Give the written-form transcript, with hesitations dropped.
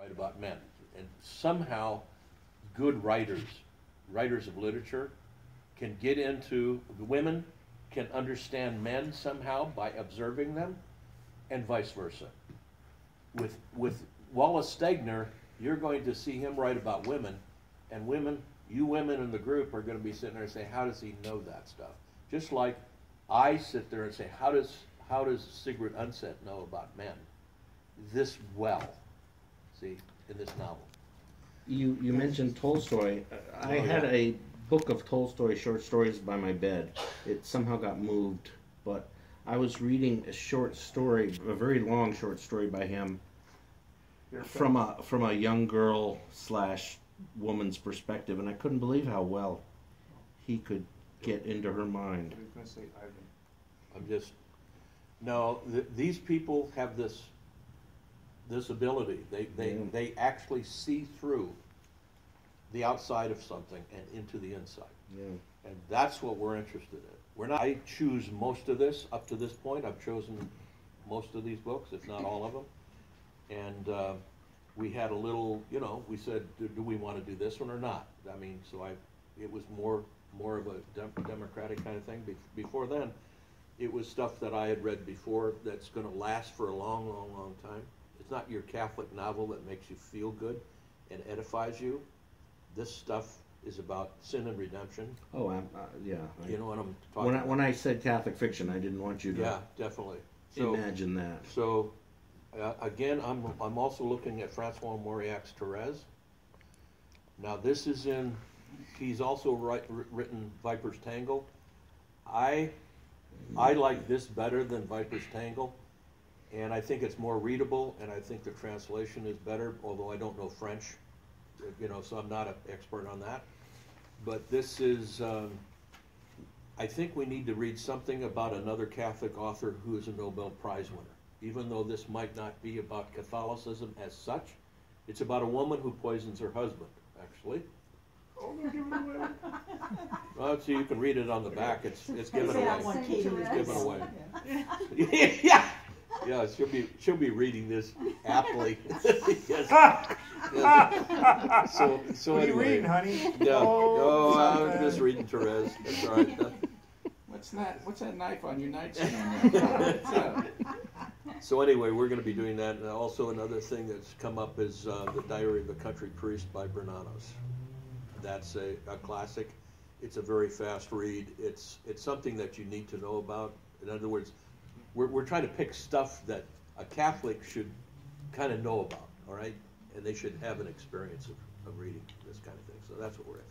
write about men. And somehow good writers of literature can get into, the women can understand men somehow by observing them, and vice versa. With Wallace Stegner, you're going to see him write about women, and you women in the group are going to be sitting there and say, how does he know that stuff? Just like I sit there and say, how does Sigrid Undset know about men this well, see, in this novel? You mentioned Tolstoy. I had a book of Tolstoy short stories by my bed. It somehow got moved, but I was reading a short story, a very long short story by him, from a young girl / woman's perspective, and I couldn't believe how well he could get into her mind. These people have this ability. They actually see through the outside of something and into the inside. Yeah. And that's what we're interested in. I choose most of this up to this point. I've chosen most of these books, if not all of them. And we had a little, we said, do we want to do this one or not? I mean, so it was more of a democratic kind of thing. Before then, it was stuff that I had read before that's going to last for a long, long, long time. It's not your Catholic novel that makes you feel good and edifies you. This stuff is about sin and redemption. Oh, yeah. You know what I'm talking about? When I said Catholic fiction, I didn't want you to. Yeah, definitely. Imagine that. So, again, I'm also looking at Francois Mauriac's Thérèse. Now, this is he's also written Viper's Tangle. I like this better than Viper's Tangle, and I think it's more readable, and I think the translation is better, although I don't know French, so I'm not an expert on that. But this is, I think we need to read something about another Catholic author who is a Nobel Prize winner. Even though this might not be about Catholicism as such, it's about a woman who poisons her husband, actually. Oh, they're giving it away. Well, so you can read it on the back. It's given away. It's given away. Yeah. Yeah, she'll be reading this aptly. Yes. So what are you anyway, reading, honey? Yeah. I'm just reading Thérèse. That's all right. What's that knife on your nightstand? So anyway, we're going to be doing that. And also another thing that's come up is The Diary of a Country Priest by Bernanos. That's a classic. It's a very fast read. It's something that you need to know about. In other words, we're trying to pick stuff that a Catholic should kind of know about, all right? And they should have an experience of reading this kind of thing. So that's what we're at.